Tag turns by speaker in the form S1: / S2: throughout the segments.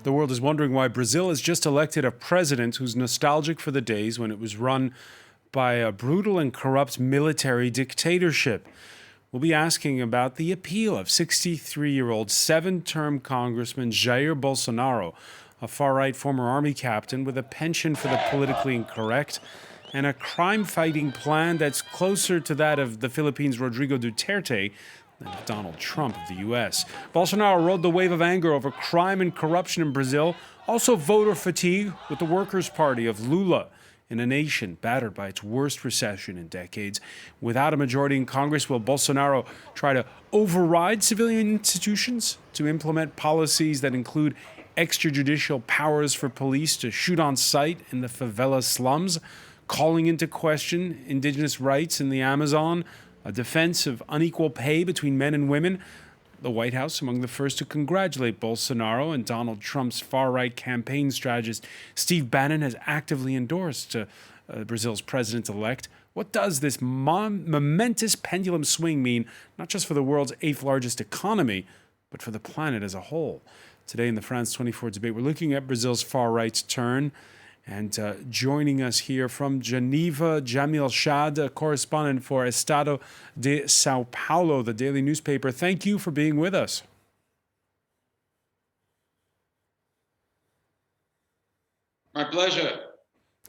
S1: The world is wondering why Brazil has just elected a president who's nostalgic for the days when it was run by a brutal and corrupt military dictatorship. We'll be asking about the appeal of 63-year-old seven-term Congressman Jair Bolsonaro, a far-right former army captain with a penchant for the politically incorrect and a crime-fighting plan that's closer to that of the Philippines' Rodrigo Duterte than of Donald Trump of the U.S. Bolsonaro rode the wave of anger over crime and corruption in Brazil, also voter fatigue with the Workers' Party of Lula in a nation battered by its worst recession in decades. Without a majority in Congress, will Bolsonaro try to override civilian institutions to implement policies that include extrajudicial powers for police to shoot on sight in the favela slums, calling into question indigenous rights in the Amazon, a defense of unequal pay between men and women? The White House among the first to congratulate Bolsonaro, and Donald Trump's far-right campaign strategist Steve Bannon has actively endorsed Brazil's president-elect. What does this momentous pendulum swing mean, not just for the world's eighth largest economy, but for the planet as a whole? Today in the France 24 debate, we're looking at Brazil's far-right's turn. And joining us here from Geneva, Jamil Shad, correspondent for Estado de Sao Paulo, the daily newspaper. Thank you for being with us.
S2: My pleasure.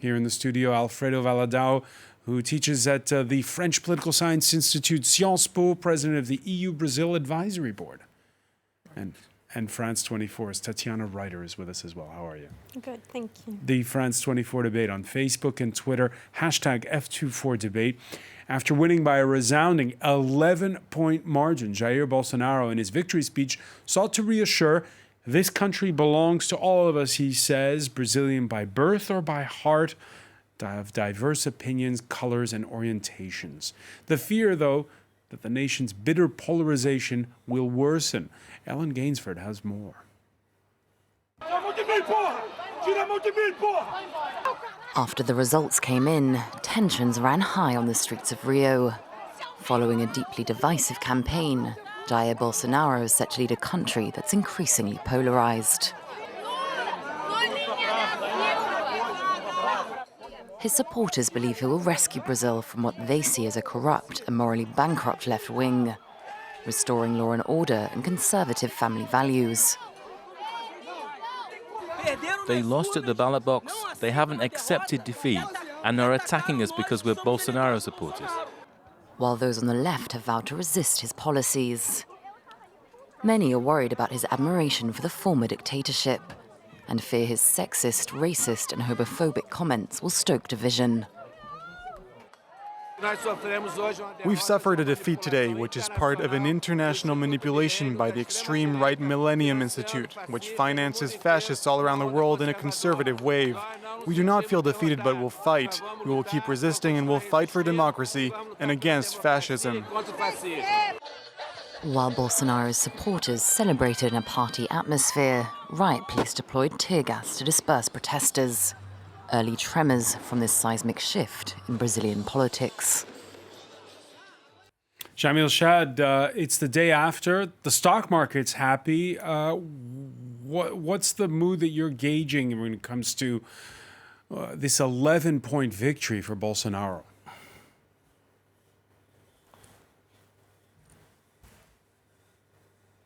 S1: Here in the studio, Alfredo Valadão, who teaches at the French Political Science Institute, Sciences Po, president of the EU-Brazil Advisory Board. And France 24's Tatiana Reiter is with us as well. How are you?
S3: Good, thank you.
S1: The France 24 debate on Facebook and Twitter, #F24debate. After winning by a resounding 11-point margin, Jair Bolsonaro, in his victory speech, sought to reassure this country belongs to all of us, he says, Brazilian by birth or by heart, of diverse opinions, colors, and orientations. The fear, though, that the nation's bitter polarization will worsen. Ellen Gainsford has more.
S4: After the results came in, tensions ran high on the streets of Rio. Following a deeply divisive campaign, Jair Bolsonaro is set to lead a country that's increasingly polarized. His supporters believe he will rescue Brazil from what they see as a corrupt and morally bankrupt left wing, restoring law and order and conservative family values.
S5: They lost at the ballot box, they haven't accepted defeat, and are attacking us because we're Bolsonaro supporters.
S4: While those on the left have vowed to resist his policies. Many are worried about his admiration for the former dictatorship and fear his sexist, racist, and homophobic comments will stoke division.
S6: We've suffered a defeat today, which is part of an international manipulation by the extreme right Millennium Institute, which finances fascists all around the world in a conservative wave. We do not feel defeated, but will fight. We will keep resisting and will fight for democracy and against fascism.
S4: While Bolsonaro's supporters celebrated in a party atmosphere, riot police deployed tear gas to disperse protesters. Early tremors from this seismic shift in Brazilian politics.
S1: Jamil Shad, it's the day after. The stock market's happy. What's the mood that you're gauging when it comes to this 11-point victory for Bolsonaro?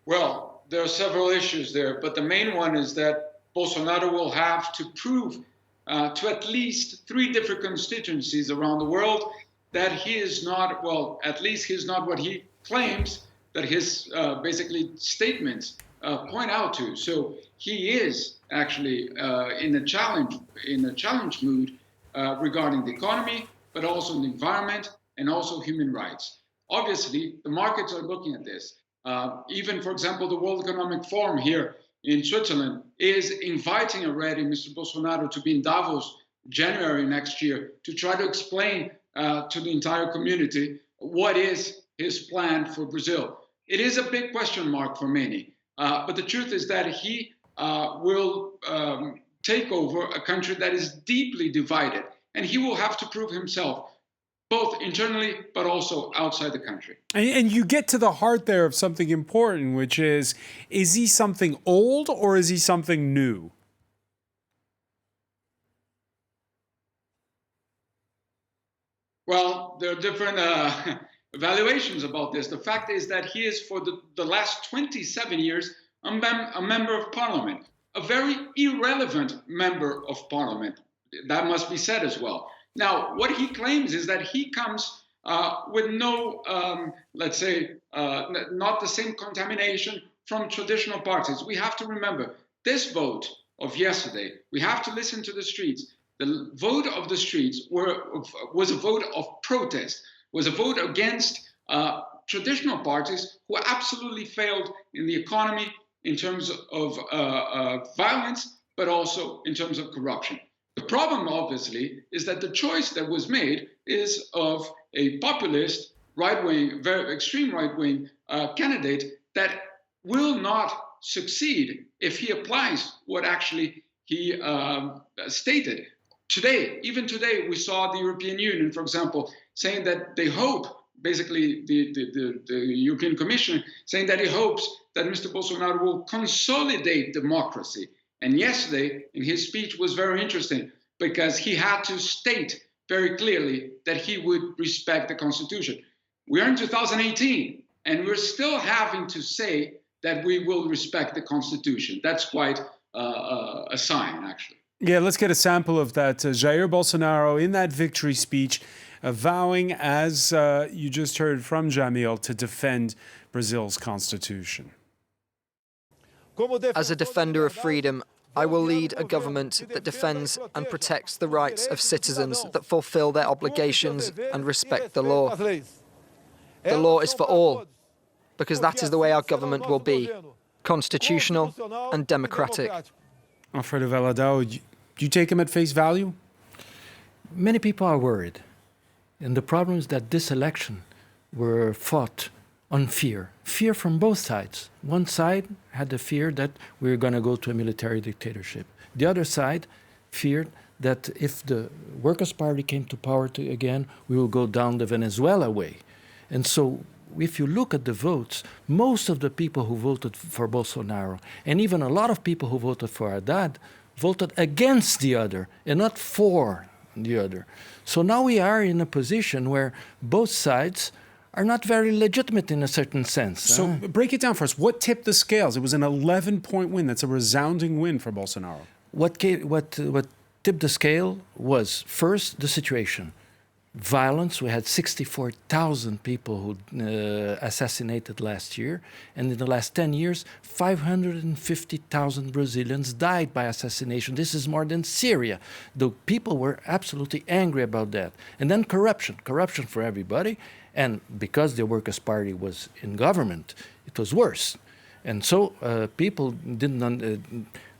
S2: Well, there are several issues there, but the main one is that Bolsonaro will have to prove to at least 3 different constituencies around the world that he is not, well, at least he's not what he claims that his basically statements point out to. So he is actually in a challenge mood regarding the economy, but also the environment and also human rights. Obviously, the markets are looking at this. Even, for example, the World Economic Forum here in Switzerland is inviting already Mr. Bolsonaro to be in Davos January next year to try to explain to the entire community what is his plan for Brazil. It is a big question mark for many, but the truth is that he will take over a country that is deeply divided, and he will have to prove himself both internally but also outside the country.
S1: And you get to the heart there of something important, which is he something old or is he something new?
S2: Well, there are different evaluations about this. The fact is that he is, for the last 27 years, a member of parliament, a very irrelevant member of parliament. That must be said as well. Now, what he claims is that he comes with no, let's say, not the same contamination from traditional parties. We have to remember this vote of yesterday. We have to listen to the streets. The vote of the streets was a vote of protest, was a vote against traditional parties who absolutely failed in the economy in terms of violence, but also in terms of corruption. The problem, obviously, is that the choice that was made is of a populist, right-wing, very extreme right-wing candidate that will not succeed if he applies what actually he stated. Today, even today, we saw the European Union, for example, saying that they hope, basically the European Commission, saying that he hopes that Mr. Bolsonaro will consolidate democracy. And yesterday, in his speech, was very interesting because he had to state very clearly that he would respect the Constitution. We are in 2018, and we're still having to say that we will respect the Constitution. That's quite a sign, actually.
S1: Yeah, let's get a sample of that. Jair Bolsonaro in that victory speech vowing, as you just heard from Jamil, to defend Brazil's constitution.
S3: As a defender of freedom, I will lead a government that defends and protects the rights of citizens, that fulfill their obligations and respect the law. The law is for all, because that is the way our government will be, constitutional and democratic.
S1: Alfredo Valadão, do you take him at face value?
S7: Many people are worried. And the problem is that this election were fought on fear. Fear from both sides. One side had the fear that we were going to go to a military dictatorship. The other side feared that if the Workers' Party came to power again, we will go down the Venezuela way. And so if you look at the votes, most of the people who voted for Bolsonaro, and even a lot of people who voted for Haddad, voted against the other and not for the other. So now we are in a position where both sides are not very legitimate in a certain sense.
S1: So break it down for us. What tipped the scales? It was an 11-point win. That's a resounding win for Bolsonaro.
S7: What tipped the scale was, first, the situation. Violence. We had 64,000 people who assassinated last year. And in the last 10 years, 550,000 Brazilians died by assassination. This is more than Syria. The people were absolutely angry about that. And then corruption. Corruption for everybody. And because the Workers' Party was in government, it was worse. And so people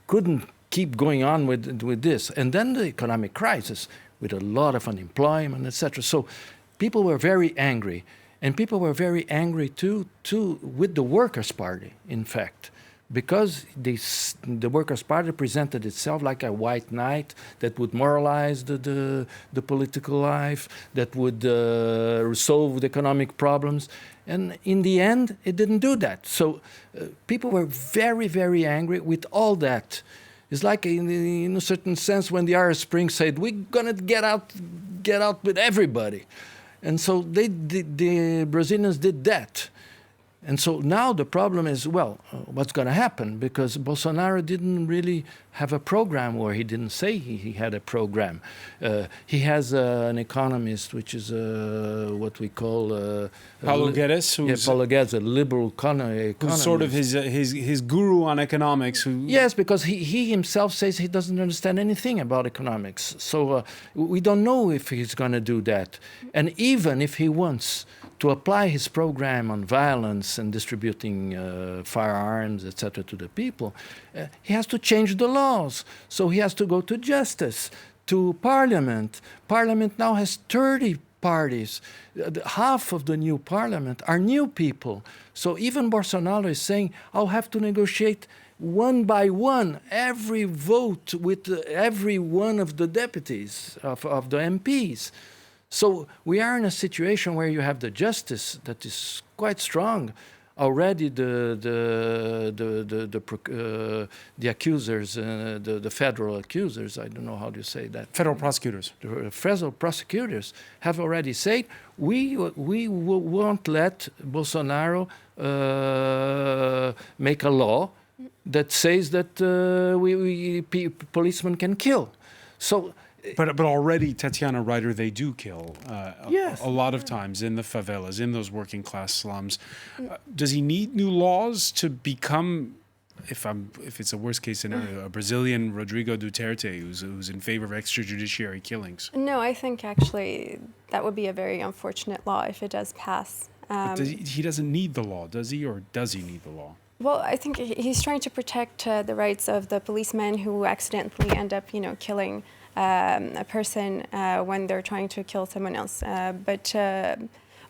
S7: couldn't keep going on with this. And then the economic crisis, with a lot of unemployment, etc. So people were very angry. And people were very angry too with the Workers' Party, in fact, because the Workers' Party presented itself like a white knight that would moralize the political life, that would solve the economic problems. And in the end, it didn't do that. So people were very, very angry with all that. It's like, in a certain sense, when the Arab Spring said, we're going to get out with everybody. And so the Brazilians did that. And so now the problem is, well, what's going to happen? Because Bolsonaro didn't really have a program, or he didn't say he had a program. He has an economist, which is what we call...
S1: Paulo Guedes.
S7: Paulo Guedes, a liberal economist.
S1: Who's sort of his guru on economics.
S7: Yes, because he himself says he doesn't understand anything about economics. So we don't know if he's going to do that. And even if he wants to apply his program on violence and distributing firearms, etc., to the people, he has to change the laws. So he has to go to justice, to parliament. Parliament now has 30 parties. Half of the new parliament are new people. So even Bolsonaro is saying, I'll have to negotiate one by one every vote with every one of the deputies, of the MPs. So we are in a situation where you have the justice that is quite strong. Already the accusers, the federal accusers, I don't know how to say that.
S1: Federal prosecutors.
S7: The federal prosecutors have already said we won't let Bolsonaro make a law that says that policemen can kill. So.
S1: But already, Tatiana Ryder, they do kill
S7: Yes.
S1: a lot of times in the favelas, in those working class slums. Does he need new laws to become, if it's a worst case scenario, a Brazilian Rodrigo Duterte who's in favor of extrajudiciary killings?
S8: No, I think actually that would be a very unfortunate law if it does pass.
S1: But he doesn't need the law, does he, or does he need the law?
S8: Well, I think he's trying to protect the rights of the policemen who accidentally end up, killing a person when they're trying to kill someone else. But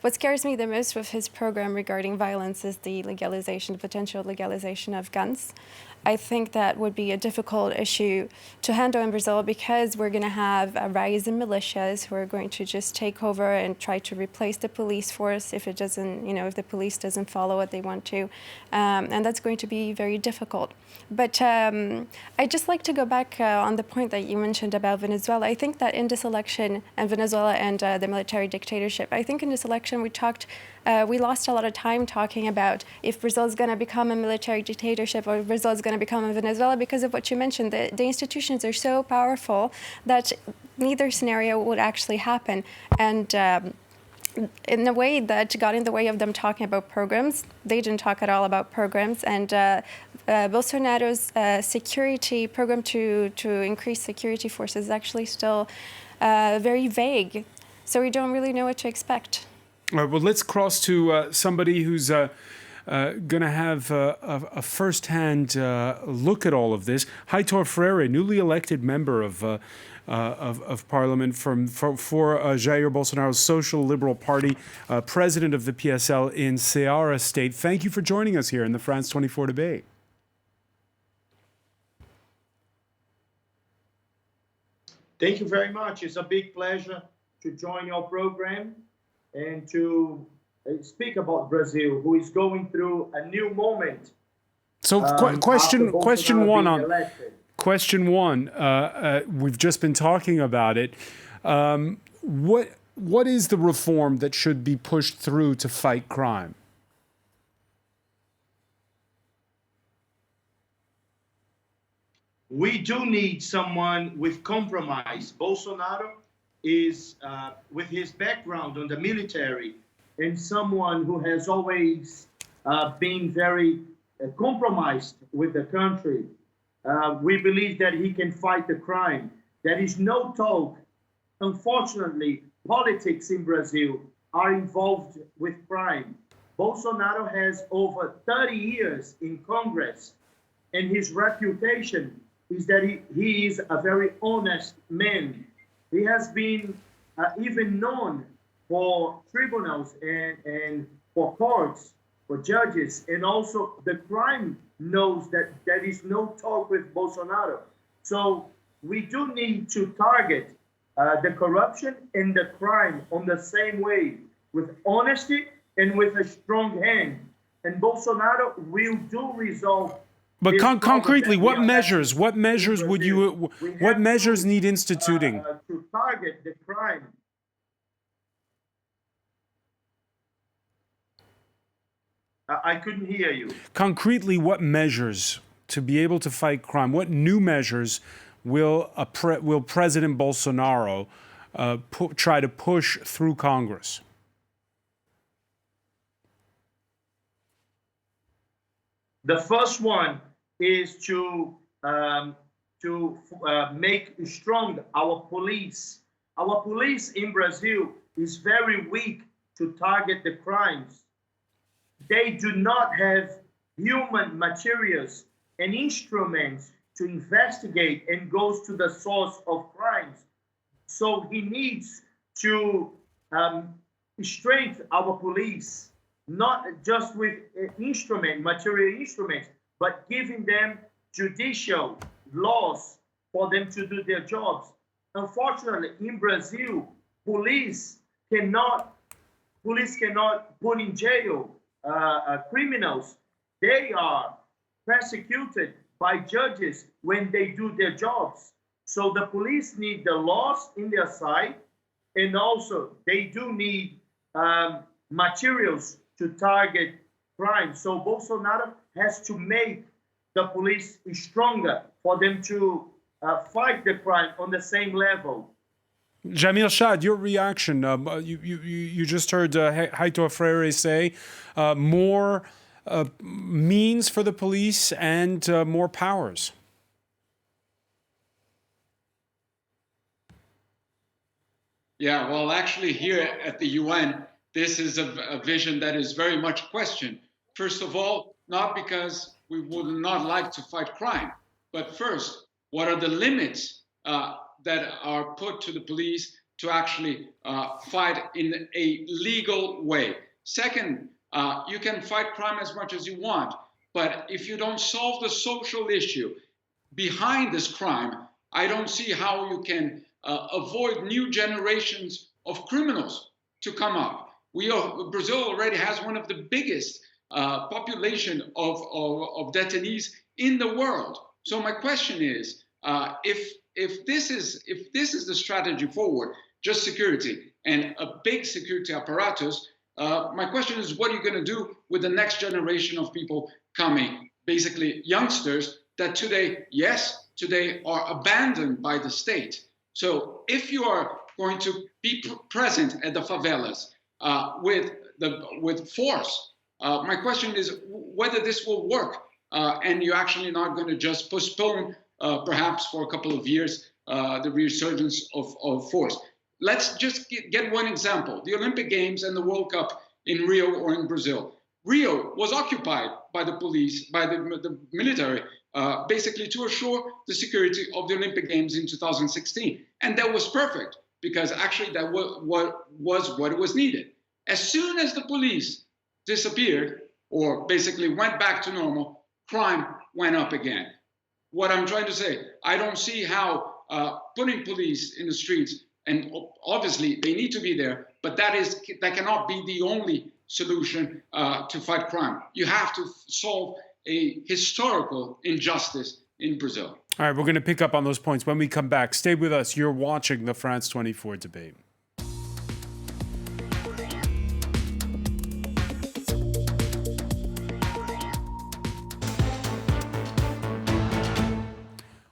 S8: what scares me the most with his program regarding violence is the potential legalization of guns. I think that would be a difficult issue to handle in Brazil because we're going to have a rise in militias who are going to just take over and try to replace the police force if it doesn't, if the police doesn't follow what they want to. And that's going to be very difficult. But I'd just like to go back on the point that you mentioned about Venezuela. I think that in this election, and Venezuela and the military dictatorship, I think in this election we lost a lot of time talking about if Brazil is going to become a military dictatorship or Brazil is going to become a Venezuela because of what you mentioned. The institutions are so powerful that neither scenario would actually happen. And in a way that got in the way of them talking about programs, they didn't talk at all about programs. And Bolsonaro's security program to increase security forces is actually still very vague. So we don't really know what to expect.
S1: All right, well, let's cross to somebody who's going to have a first-hand look at all of this. Heitor Freire, newly elected member of Parliament for Jair Bolsonaro's Social Liberal Party, president of the PSL in Ceará State. Thank you for joining us here in the France 24 debate.
S9: Thank you very much. It's a big pleasure to join your program and to speak about Brazil, who is going through a new moment.
S1: So, question one. We've just been talking about it. What is the reform that should be pushed through to fight crime?
S9: We do need someone with compromise. Bolsonaro is, with his background on the military, and someone who has always been very compromised with the country. We believe that he can fight the crime. There is no talk. Unfortunately, politics in Brazil are involved with crime. Bolsonaro has over 30 years in Congress, and his reputation is that he is a very honest man. He has been even known for tribunals and for courts, for judges, and also the crime knows that there is no talk with Bolsonaro. So we do need to target the corruption and the crime on the same way, with honesty and with a strong hand. And Bolsonaro will do resolve.
S1: But concretely, what measures need instituting?
S9: To target the crime. I couldn't hear you.
S1: Concretely, what measures to be able to fight crime? What new measures will President Bolsonaro try to push through Congress?
S9: The first one is to make strong our police. Our police in Brazil is very weak to target the crimes. They do not have human materials and instruments to investigate and goes to the source of crimes. So he needs to strengthen our police, not just with material instruments, but giving them judicial laws for them to do their jobs. Unfortunately, in Brazil, police cannot put in jail criminals. They are persecuted by judges when they do their jobs. So the police need the laws in their side, and also they do need materials to target crime. So Bolsonaro has to make the police stronger for them to fight the crime on the same level.
S1: Jamil Shad, your reaction. You just heard Heitor Freire say more means for the police and more powers.
S2: Yeah, well, actually here at the UN, this is a vision that is very much questioned. First of all, not because we would not like to fight crime, but first, what are the limits that are put to the police to actually fight in a legal way? Second, you can fight crime as much as you want, but if you don't solve the social issue behind this crime, I don't see how you can avoid new generations of criminals to come up. Brazil already has one of the biggest population of detainees in the world. So my question is, if this is the strategy forward, just security and a big security apparatus, my question is, what are you going to do with the next generation of people coming, basically youngsters that today are abandoned by the state? So if you are going to be present at the favelas with force, my question is whether this will work, and you're actually not going to just postpone, perhaps for a couple of years, the resurgence of force. Let's just get one example: the Olympic Games and the World Cup in Rio or in Brazil. Rio was occupied by the police, by the military, basically to assure the security of the Olympic Games in 2016. And that was perfect, because actually that was what was needed. As soon as the police disappeared, or basically went back to normal, crime went up again. What I'm trying to say, I don't see how putting police in the streets, and obviously they need to be there, but that cannot be the only solution to fight crime. You have to solve a historical injustice in Brazil.
S1: All right, we're going to pick up on those points when we come back. Stay with us. You're watching the France 24 debate.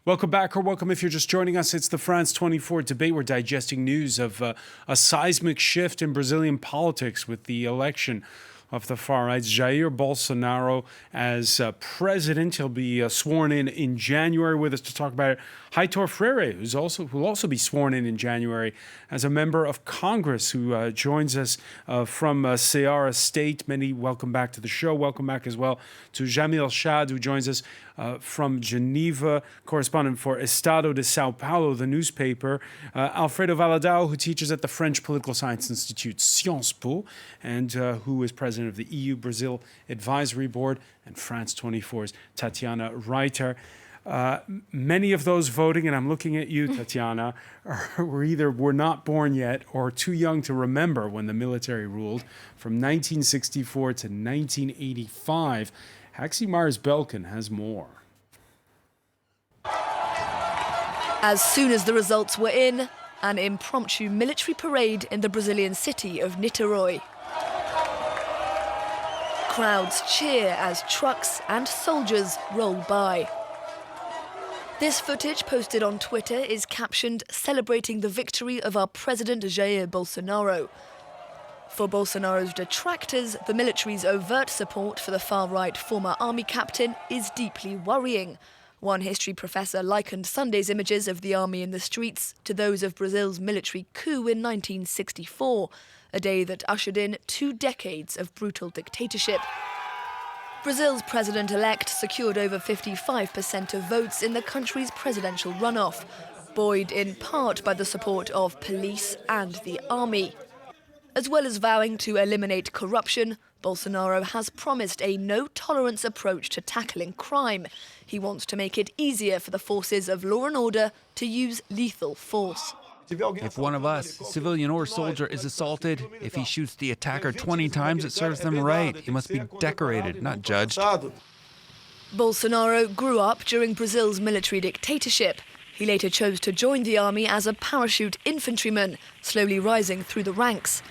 S1: Welcome back, or welcome if you're just joining us. It's the France 24 debate. We're digesting news of a seismic shift in Brazilian politics with the election of the far right, Jair Bolsonaro, as president. He'll be sworn in January. With us to talk about it, Heitor Freire, who'll also be sworn in January as a member of Congress, who joins us from Ceará State. Many welcome back to the show. Welcome back as well to Jamil Shad, who joins us from Geneva, correspondent for Estado de Sao Paulo, the newspaper. Alfredo Valadão, who teaches at the French Political Science Institute, Sciences Po, and who is president of the EU-Brazil Advisory Board, and France 24's Tatiana Reiter. Many of those voting, and I'm looking at you, Tatiana, were not born yet or too young to remember when the military ruled from 1964 to 1985. Haxi Mars-Belkin has more.
S10: As soon as the results were in, an impromptu military parade in the Brazilian city of Niterói. Crowds cheer as trucks and soldiers roll by. This footage posted on Twitter is captioned "Celebrating the victory of our president Jair Bolsonaro." For Bolsonaro's detractors, the military's overt support for the far-right former army captain is deeply worrying. One history professor likened Sunday's images of the army in the streets to those of Brazil's military coup in 1964, a day that ushered in 2 decades of brutal dictatorship. Brazil's president-elect secured over 55% of votes in the country's presidential runoff, buoyed in part by the support of police and the army. As well as vowing to eliminate corruption, Bolsonaro has promised a no-tolerance approach to tackling crime. He wants to make it easier for the forces of law and order to use lethal force.
S11: If one of us, civilian or soldier, is assaulted, if he shoots the attacker 20 times, it serves them right. He must be decorated, not judged.
S10: Bolsonaro grew up during Brazil's military dictatorship. He later chose to join the army as a parachute infantryman, slowly rising through the ranks.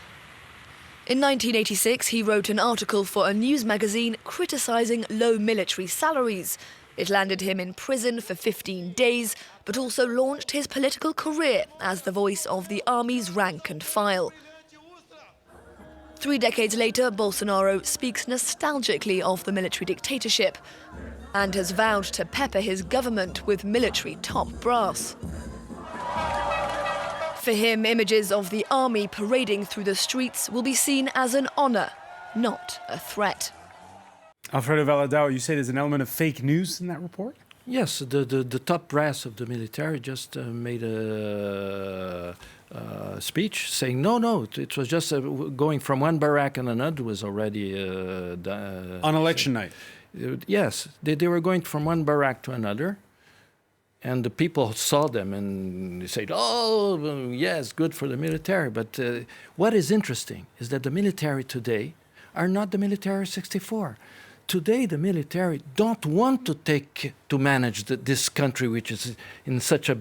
S10: In 1986, he wrote an article for a news magazine criticising low military salaries. It landed him in prison for 15 days, but also launched his political career as the voice of the army's rank and file. 3 decades later, Bolsonaro speaks nostalgically of the military dictatorship and has vowed to pepper his government with military top brass. For him, images of the army parading through the streets will be seen as an honour, not a threat.
S1: Alfredo Valadao, you say there's an element of fake news in that report?
S7: Yes, the top brass of the military just made a speech saying, no, it was just going from one barrack and another was already...
S1: On election night?
S7: Yes, they were going from one barrack to another. And the people saw them and they said, oh, yes, good for the military. But what is interesting is that the military today are not the military of 64. Today, the military don't want to manage this country, which is in such a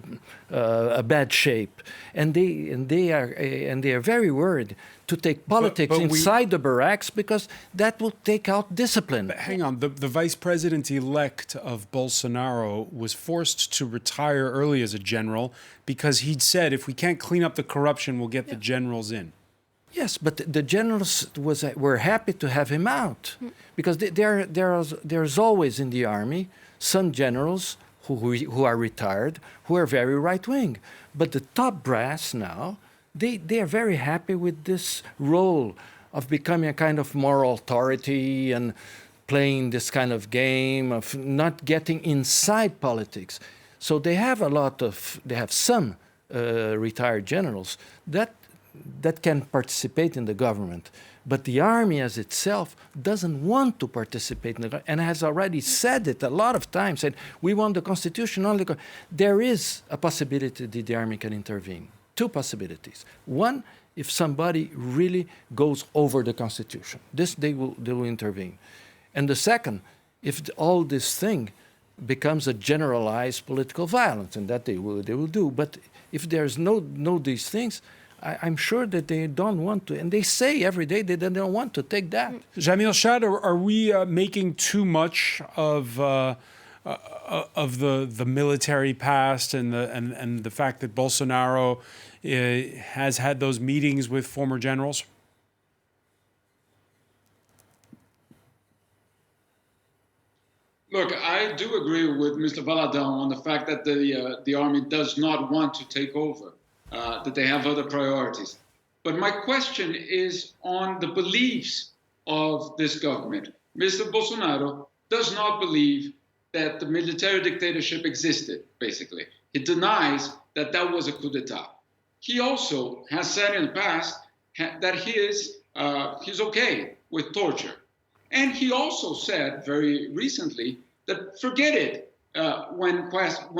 S7: bad shape, and they are very worried to take politics inside the barracks because that will take out discipline.
S1: But hang on, the vice president-elect of Bolsonaro was forced to retire early as a general because he'd said, if we can't clean up the corruption, we'll get the generals in.
S7: Yes, but the generals were happy to have him out because there's always in the army some generals who are retired, who are very right-wing. But the top brass now, they are very happy with this role of becoming a kind of moral authority and playing this kind of game of not getting inside politics. So they have some retired generals that can participate in the government. But the army as itself doesn't want to participate in the government and has already said it a lot of times, said, we want the constitution only. There is a possibility that the army can intervene. Two possibilities. One, if somebody really goes over the constitution. They will intervene. And the second, if all this thing becomes a generalized political violence, and that they will do. But if there's no these things, I'm sure that they don't want to, and they say every day that they don't want to take that.
S1: Jamil Shad, are we making too much of the military past and the fact that Bolsonaro has had those meetings with former generals?
S2: Look, I do agree with Mr. Valadão on the fact that the army does not want to take over. That they have other priorities. But my question is on the beliefs of this government. Mr. Bolsonaro does not believe that the military dictatorship existed, basically. He denies that that was a coup d'etat. He also has said in the past that he's okay with torture. And he also said very recently that forget it when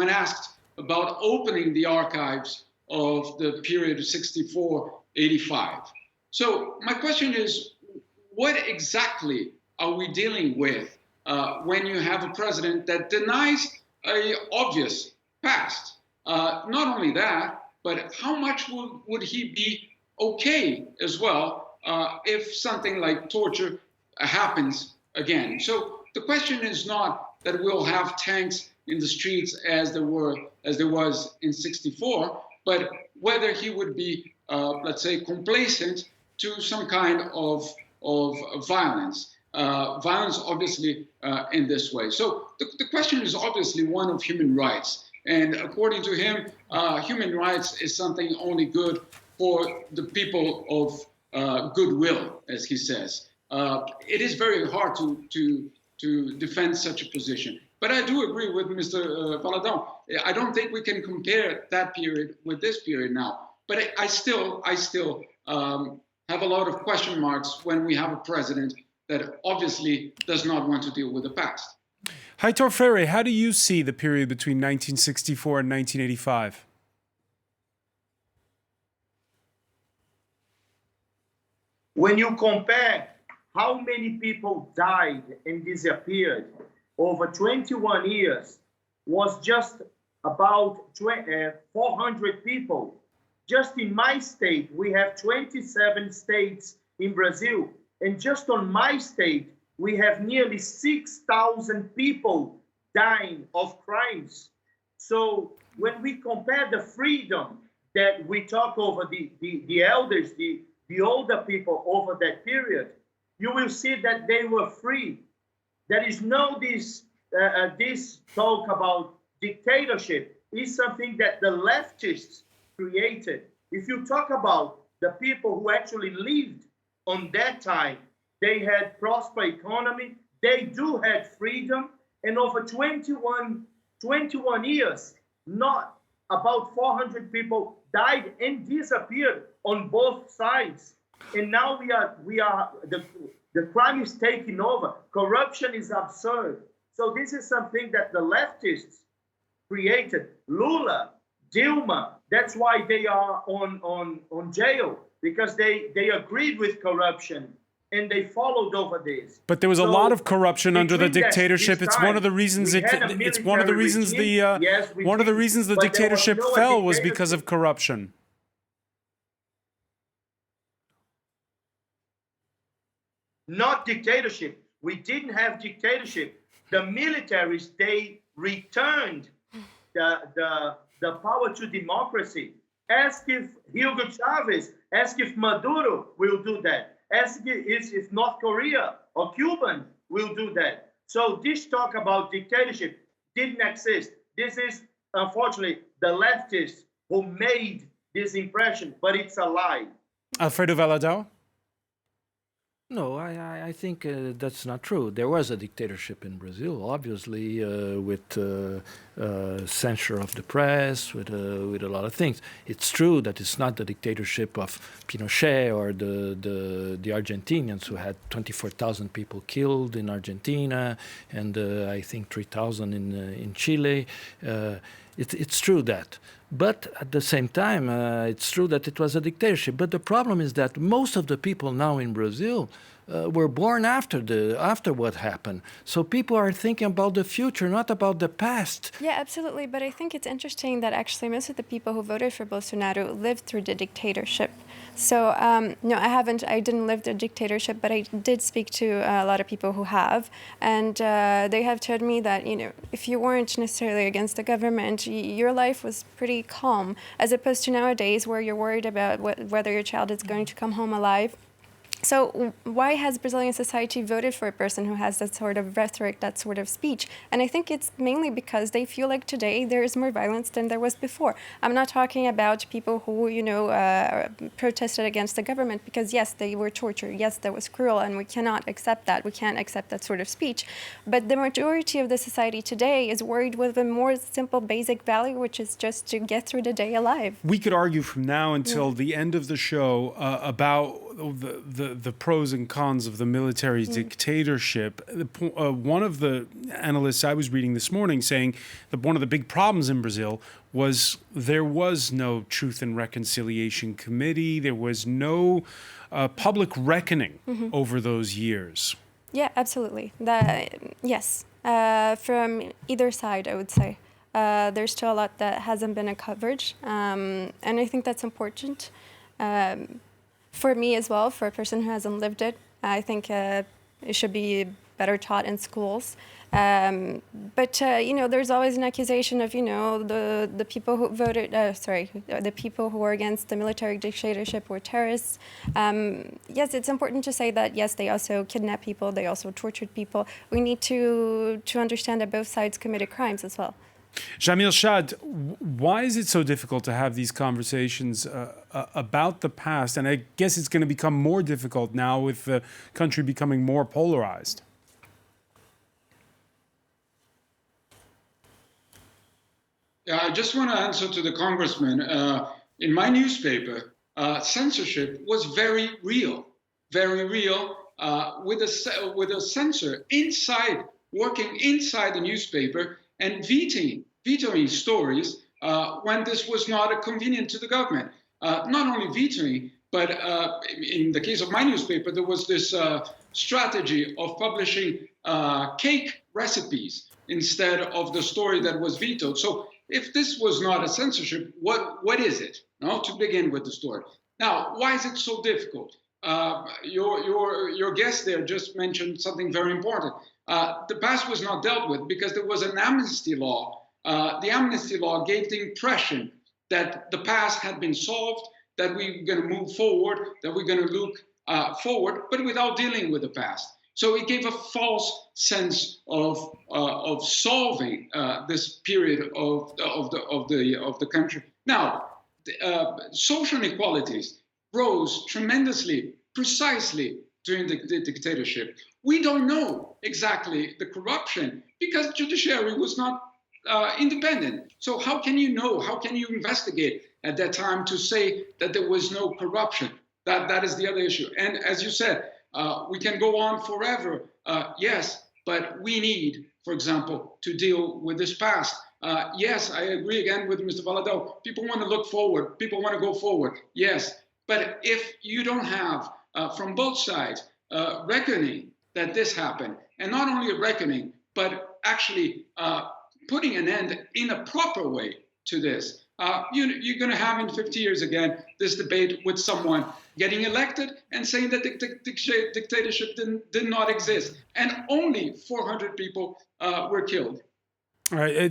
S2: asked about opening the archives of the period of 64-85. So my question is, what exactly are we dealing with when you have a president that denies an obvious past? Not only that, but how much would he be okay as well if something like torture happens again? So the question is not that we'll have tanks in the streets as there was in 64, but whether he would be, let's say, complacent to some kind of violence. Violence, obviously, in this way. So the question is obviously one of human rights. And according to him, human rights is something only good for the people of goodwill, as he says. It is very hard to defend such a position. But I do agree with Mr. Valadão. I don't think we can compare that period with this period now. But I still have a lot of question marks when we have a president that obviously does not want to deal with the past.
S1: Heitor Freire, how do you see the period between 1964 and 1985?
S9: when you compare how many people died and disappeared over 21 years, was just about 400 people. Just in my state, we have 27 states in Brazil, and just on my state, we have nearly 6,000 people dying of crimes. So when we compare the freedom that we talk over the elders, the older people over that period, you will see that they were free. There is no this talk about dictatorship is something that the leftists created. If you talk about the people who actually lived on that time, they had prosper economy, they do have freedom, and over 21 years, not about 400 people died and disappeared on both sides. And now the crime is taking over. Corruption is absurd. So this is something that the leftists created. Lula, Dilma, that's why they are on jail, because they agreed with corruption and they followed over this.
S1: But there was a lot of corruption under the dictatorship. It's one of the reasons the dictatorship fell was because of corruption.
S9: Not dictatorship. We didn't have dictatorship. The militaries, they returned the power to democracy. Ask if Hugo Chavez, ask if Maduro will do that. Ask if North Korea or Cuban will do that. So this talk about dictatorship didn't exist. This is, unfortunately, the leftists who made this impression, but it's a lie.
S1: Alfredo Valadão?
S7: No, I think that's not true. There was a dictatorship in Brazil, obviously, with censure of the press, with a lot of things. It's true that it's not the dictatorship of Pinochet or the Argentinians, who had 24,000 people killed in Argentina, and I think 3,000 in Chile. It's true that. But at the same time, it's true that it was a dictatorship. But the problem is that most of the people now in Brazil were born after what happened. So people are thinking about the future, not about the past.
S8: Yeah, absolutely. But I think it's interesting that actually most of the people who voted for Bolsonaro lived through the dictatorship. So, no, I didn't live the dictatorship, but I did speak to a lot of people who have. And they have told me that, if you weren't necessarily against the government, your life was pretty calm, as opposed to nowadays where you're worried about whether your child is going to come home alive. So why has Brazilian society voted for a person who has that sort of rhetoric, that sort of speech? And I think it's mainly because they feel like today there is more violence than there was before. I'm not talking about people who, protested against the government, because yes, they were tortured. Yes, that was cruel, and we cannot accept that. We can't accept that sort of speech. But the majority of the society today is worried with a more simple, basic value, which is just to get through the day alive.
S1: We could argue from now until the end of the show about the pros and cons of the military dictatorship. One of the analysts I was reading this morning saying that one of the big problems in Brazil was there was no Truth and Reconciliation Committee. There was no public reckoning over those years.
S8: Yeah, absolutely. Yes, from either side, I would say. There's still a lot that hasn't been coverage, and I think that's important. For me as well, for a person who hasn't lived it, I think it should be better taught in schools. But there's always an accusation of, the people who voted, the people who were against the military dictatorship were terrorists. Yes, it's important to say that, yes, they also kidnapped people, they also tortured people. We need to understand that both sides committed crimes as well.
S1: Jamil Shad, why is it so difficult to have these conversations about the past? And I guess it's going to become more difficult now with the country becoming more polarized.
S2: Yeah, I just want to answer to the congressman. In my newspaper, censorship was very real, with a censor working inside the newspaper and vetoing stories when this was not convenient to the government. Not only vetoing, But in the case of my newspaper, there was this strategy of publishing cake recipes instead of the story that was vetoed. So if this was not a censorship, what is it? No, to begin with the story. Now, why is it so difficult? Your guest there just mentioned something very important. The past was not dealt with because there was an amnesty law. The amnesty law gave the impression that the past had been solved, that we're going to move forward, that we're going to look forward, but without dealing with the past. So it gave a false sense of solving this period of the country. Now, social inequalities rose tremendously, precisely during the dictatorship. We don't know exactly the corruption because judiciary was not independent. So how can you know? How can you investigate at that time to say that there was no corruption? That is the other issue. And as you said, we can go on forever. Yes, but we need, for example, to deal with this past. Yes, I agree again with Mr. Valadão. People want to look forward. People want to go forward. Yes, but if you don't have, from both sides, reckoning that this happened, and not only a reckoning, but actually putting an end in a proper way to this, you're going to have in 50 years again this debate with someone getting elected and saying that the dictatorship did not exist, and only 400 people were killed.
S1: All right,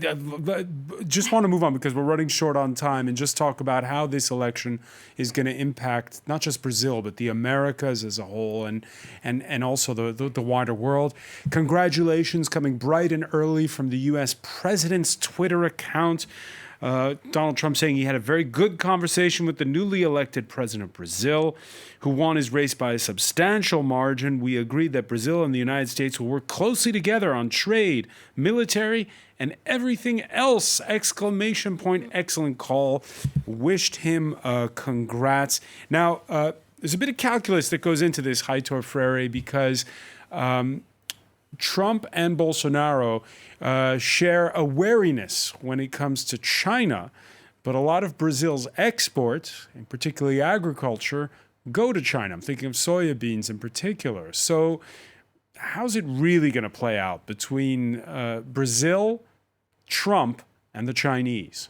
S1: just want to move on because we're running short on time and just talk about how this election is going to impact not just Brazil, but the Americas as a whole and also the wider world. Congratulations coming bright and early from the U.S. president's Twitter account. Donald Trump saying he had a very good conversation with the newly elected president of Brazil, who won his race by a substantial margin. We agreed that Brazil and the United States will work closely together on trade, military, and everything else! Exclamation point, excellent call. Wished him congrats. Now, there's a bit of calculus that goes into this, Heitor Freire, because Trump and Bolsonaro share a wariness when it comes to China, but a lot of Brazil's export, and particularly agriculture, go to China. I'm thinking of soybeans in particular. So how's it really going to play out between Brazil, Trump, and the Chinese?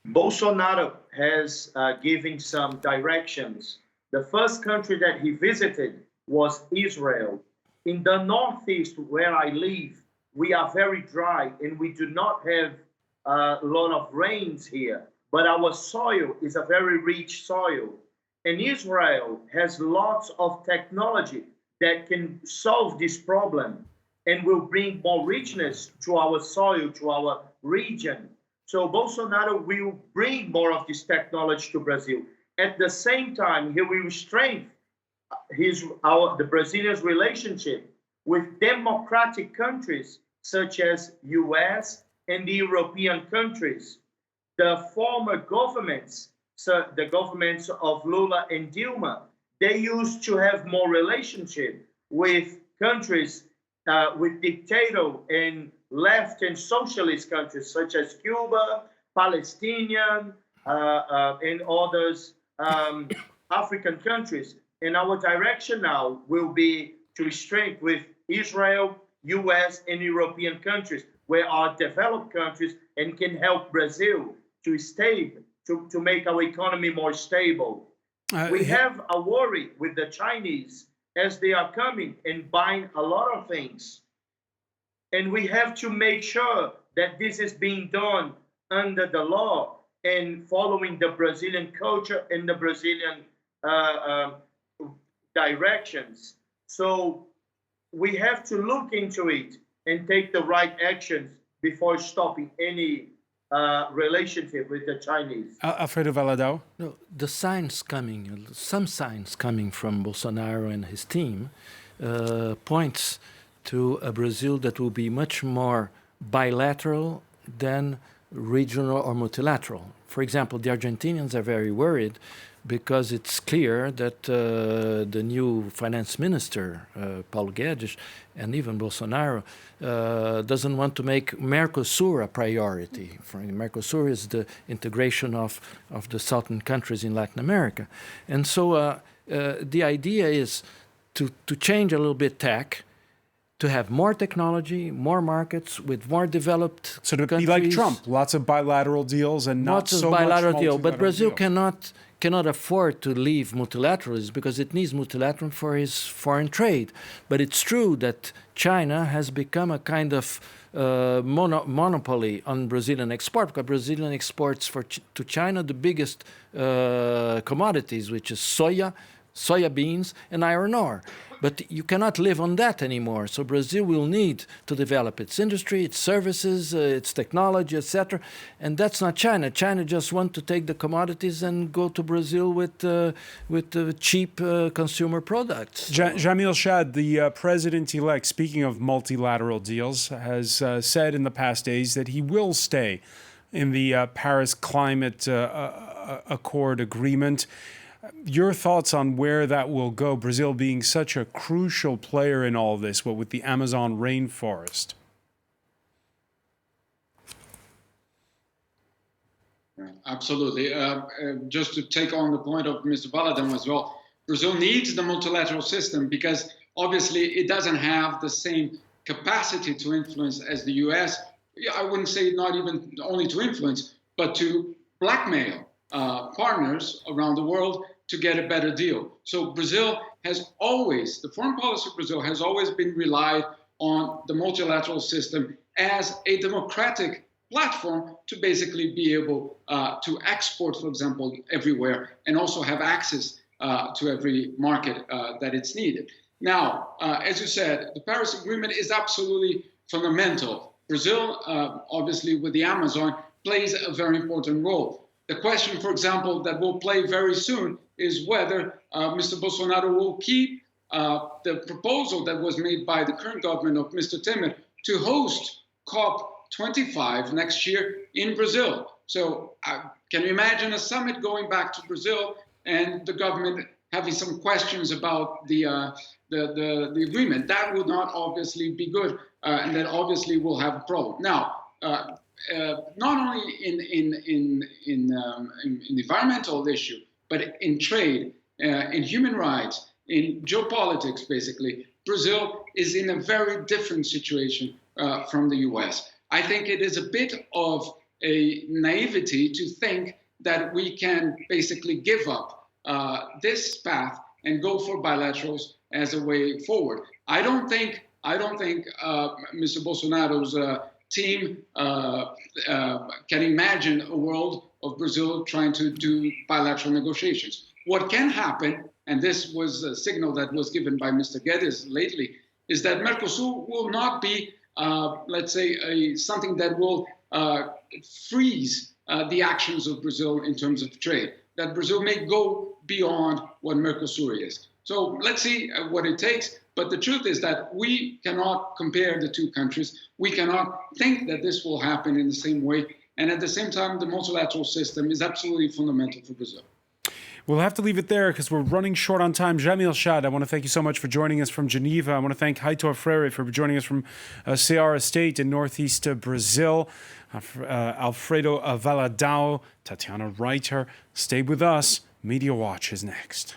S9: Bolsonaro has given some directions. The first country that he visited was Israel. In the Northeast, where I live, we are very dry and we do not have a lot of rains here, but our soil is a very rich soil. And Israel has lots of technology that can solve this problem and will bring more richness to our soil, to our region. So Bolsonaro will bring more of this technology to Brazil. At the same time, he will strengthen the Brazilians' relationship with democratic countries such as US and the European countries. The former governments, so the governments of Lula and Dilma, they used to have more relationship with countries, with dictator and left and socialist countries such as Cuba, Palestinian, and others, African countries. And our direction now will be to strengthen with Israel, US, and European countries, where are developed countries and can help Brazil to make our economy more stable. We have a worry with the Chinese as they are coming and buying a lot of things. And we have to make sure that this is being done under the law and following the Brazilian culture and the Brazilian directions. So we have to look into it and take the right actions before stopping any relationship with the Chinese.
S1: Alfredo Valadão?
S7: No, the signs coming, some signs coming from Bolsonaro and his team points to a Brazil that will be much more bilateral than regional or multilateral. For example, the Argentinians are very worried because it's clear that the new finance minister, Paulo Guedes, and even Bolsonaro, doesn't want to make Mercosur a priority. Mercosur is the integration of the southern countries in Latin America. And so the idea is to change a little bit tack, to have more technology, more markets with more developed
S1: So to
S7: countries.
S1: be like Trump, lots of bilateral deals and not
S7: Lots of
S1: so much
S7: bilateral deal,
S1: multilateral
S7: but Brazil
S1: deals.
S7: cannot afford to leave multilateralism because it needs multilateral for its foreign trade. But it's true that China has become a kind of monopoly on Brazilian export, because Brazilian exports to China the biggest commodities, which is soya beans, and iron ore. But you cannot live on that anymore. So Brazil will need to develop its industry, its services, its technology, etc. And that's not China. China just wants to take the commodities and go to Brazil with cheap consumer products.
S1: Jamil Chad, the president-elect, speaking of multilateral deals, has said in the past days that he will stay in the Paris Climate Accord agreement. Your thoughts on where that will go, Brazil being such a crucial player in all this, what with the Amazon rainforest?
S2: Absolutely. Just to take on the point of Mr. Valadão as well, Brazil needs the multilateral system because obviously it doesn't have the same capacity to influence as the US. I wouldn't say not even only to influence, but to blackmail partners around the world to get a better deal. So Brazil has always, the foreign policy of Brazil has always been relied on the multilateral system as a democratic platform to basically be able to export, for example, everywhere and also have access to every market that it's needed. Now, as you said, the Paris Agreement is absolutely fundamental. Brazil, obviously with the Amazon, plays a very important role. The question, for example, that will play very soon is whether Mr. Bolsonaro will keep the proposal that was made by the current government of Mr. Temer to host COP25 next year in Brazil. So can you imagine a summit going back to Brazil and the government having some questions about the agreement? That would not obviously be good, and that obviously will have a problem. Now, not only in the environmental issue, but in trade, in human rights, in geopolitics, basically, Brazil is in a very different situation from the US. I think it is a bit of a naivety to think that we can basically give up this path and go for bilaterals as a way forward. I don't think Mr. Bolsonaro's team can imagine a world of Brazil trying to do bilateral negotiations. What can happen, and this was a signal that was given by Mr. Guedes lately, is that Mercosur will not be, let's say, something that will freeze the actions of Brazil in terms of trade, that Brazil may go beyond what Mercosur is. So let's see what it takes. But the truth is that we cannot compare the two countries. We cannot think that this will happen in the same way. And at the same time, the multilateral system is absolutely fundamental for Brazil.
S1: We'll have to leave it there because we're running short on time. Jamil Chad, I want to thank you so much for joining us from Geneva. I want to thank Heitor Freire for joining us from Ceará State in northeast Brazil. Alfredo Valadão, Tatiana Reiter. Stay with us. Media Watch is next.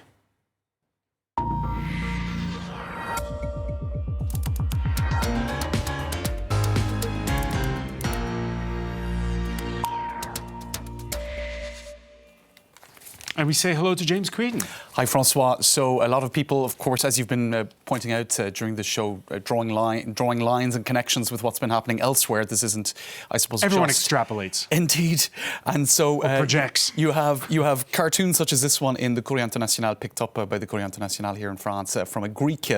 S1: And we say hello to James Creedon.
S12: Hi, Francois. So a lot of people, of course, as you've been pointing out during the show, drawing lines and connections with what's been happening elsewhere. This isn't, I suppose,
S1: everyone extrapolates.
S12: Indeed. And so
S1: projects.
S12: You have cartoons such as this one in the Courrier International, picked up by the Courrier International here in France, from a Greek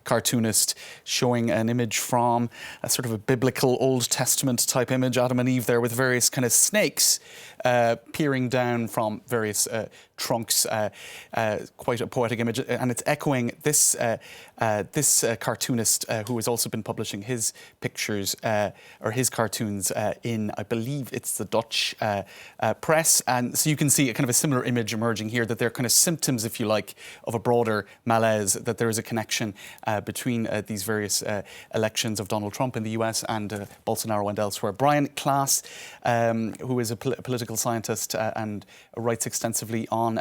S12: cartoonist showing an image from a sort of a biblical Old Testament type image, Adam and Eve there with various kind of snakes peering down from various trunks, quite a poetic image, and it's echoing this cartoonist who has also been publishing his pictures or his cartoons in, I believe it's the Dutch press, and so you can see a kind of a similar image emerging here, that they're kind of symptoms, if you like, of a broader malaise, that there is a connection between these various elections of Donald Trump in the US and Bolsonaro and elsewhere. Brian Klaas, who is a political scientist and writes extensively on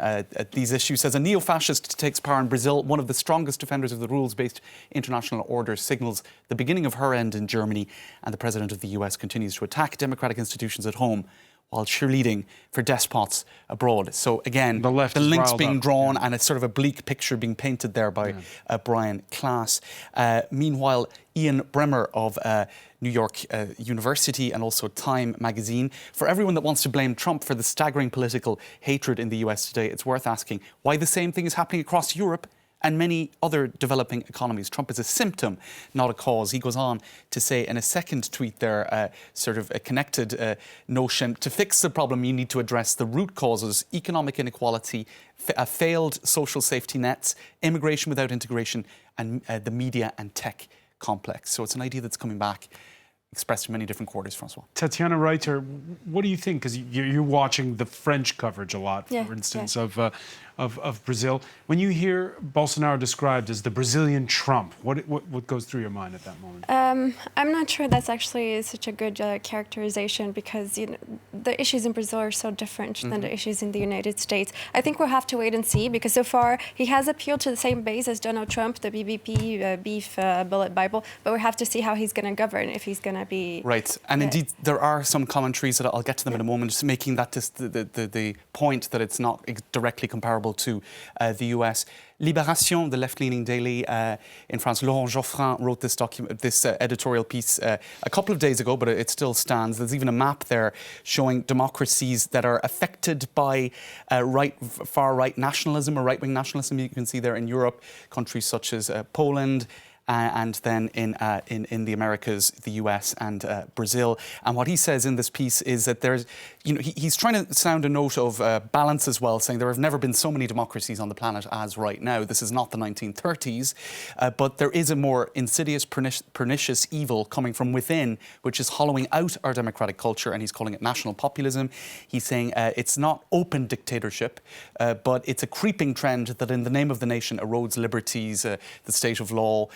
S12: these issues, says a neo-fascist takes power in Brazil. One of the strongest defenders of the rules-based international order signals the beginning of her end in Germany, and the president of the US continues to attack democratic institutions at home while cheerleading for despots abroad. So again, the links being drawn, and it's sort of a bleak picture being painted there by Brian Klaas. Meanwhile, Ian Bremmer of New York University and also Time magazine. For everyone that wants to blame Trump for the staggering political hatred in the US today, it's worth asking why the same thing is happening across Europe and many other developing economies. Trump is a symptom, not a cause. He goes on to say in a second tweet there, sort of a connected notion, to fix the problem, you need to address the root causes: economic inequality, failed social safety nets, immigration without integration, and the media and tech complex. So it's an idea that's coming back, expressed in many different quarters, Francois.
S1: Tatiana Reiter, what do you think? Because you're watching the French coverage a lot, for instance, of Brazil. When you hear Bolsonaro described as the Brazilian Trump, what goes through your mind at that moment?
S8: I'm not sure that's actually such a good characterization, because the issues in Brazil are so different than the issues in the United States. I think we'll have to wait and see, because so far he has appealed to the same base as Donald Trump, the BBP, Beef Bullet Bible, but we have to see how he's going to govern, if he's going to be...
S12: Right, and indeed there are some commentaries that I'll get to them in a moment, just making that the point that it's not directly comparable to the US. Libération, the left-leaning daily in France, Laurent Geoffrin wrote this editorial piece a couple of days ago, but it still stands. There's even a map there showing democracies that are affected by far-right nationalism or right-wing nationalism. You can see there in Europe, countries such as Poland, and then in the Americas, the US and Brazil. And what he says in this piece is that there's, he's trying to sound a note of balance as well, saying there have never been so many democracies on the planet as right now. This is not the 1930s, but there is a more insidious, pernicious evil coming from within, which is hollowing out our democratic culture, and he's calling it national populism. He's saying it's not open dictatorship, but it's a creeping trend that in the name of the nation erodes liberties, the state of law,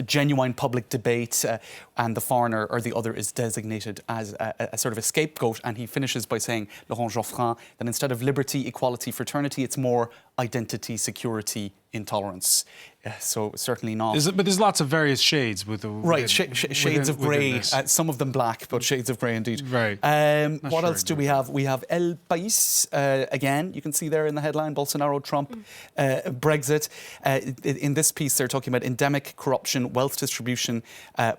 S12: genuine public debate, and the foreigner or the other is designated as a sort of a scapegoat. And he finishes by saying, Laurent Geoffrin, that instead of liberty, equality, fraternity, it's more identity, security, intolerance. So certainly not.
S1: But there's lots of various shades with the...
S12: Right, shades of grey, some of them black, but shades of grey indeed.
S1: Right.
S12: What else do we have? We have El País, again, you can see there in the headline, Bolsonaro, Trump, Brexit. In this piece, they're talking about endemic corruption, wealth distribution,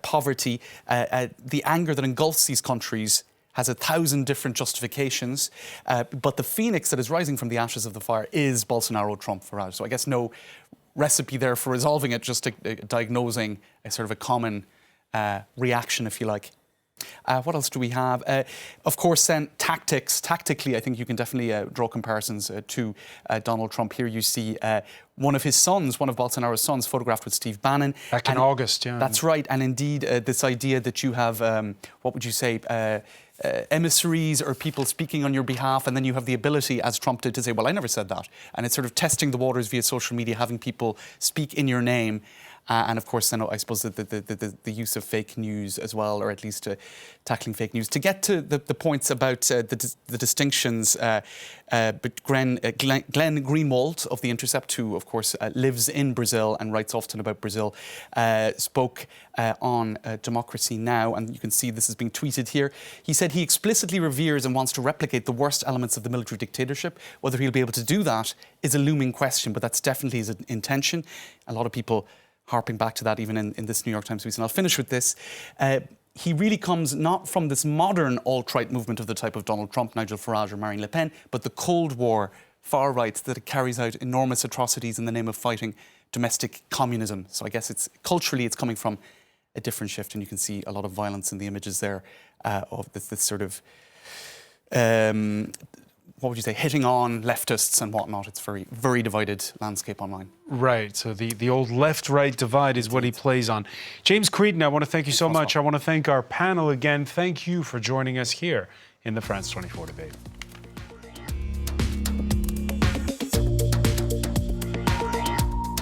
S12: poverty, the anger that engulfs these countries has 1,000 different justifications, but the phoenix that is rising from the ashes of the fire is Bolsonaro, Trump, Farage. So I guess no recipe there for resolving it, just diagnosing a sort of a common reaction, if you like. What else do we have? Of course, then tactics. Tactically, I think you can definitely draw comparisons to Donald Trump. Here you see one of Bolsonaro's sons, photographed with Steve Bannon.
S1: Back in August, yeah.
S12: That's right. And indeed, this idea that you have, what would you say, emissaries or people speaking on your behalf, and then you have the ability, as Trump did, to say, well, I never said that. And it's sort of testing the waters via social media, having people speak in your name. And of course, then I suppose the use of fake news as well, or at least tackling fake news. To get to the points about the distinctions, but Glenn Greenwald of The Intercept, who of course lives in Brazil and writes often about Brazil, spoke on Democracy Now! And you can see this is being tweeted here. He said he explicitly reveres and wants to replicate the worst elements of the military dictatorship. Whether he'll be able to do that is a looming question, but that's definitely his intention. A lot of people harping back to that even in this New York Times piece. And I'll finish with this. He really comes not from this modern alt-right movement of the type of Donald Trump, Nigel Farage or Marine Le Pen, but the Cold War far right that carries out enormous atrocities in the name of fighting domestic communism. So I guess culturally it's coming from a different shift, and you can see a lot of violence in the images there of this sort of what would you say, hitting on leftists and whatnot. It's very, very divided landscape online.
S1: Right, so the old left-right divide is what he plays on. James Creedon, I want to thank you so much. I want to thank our panel again. Thank you for joining us here in the France 24 debate.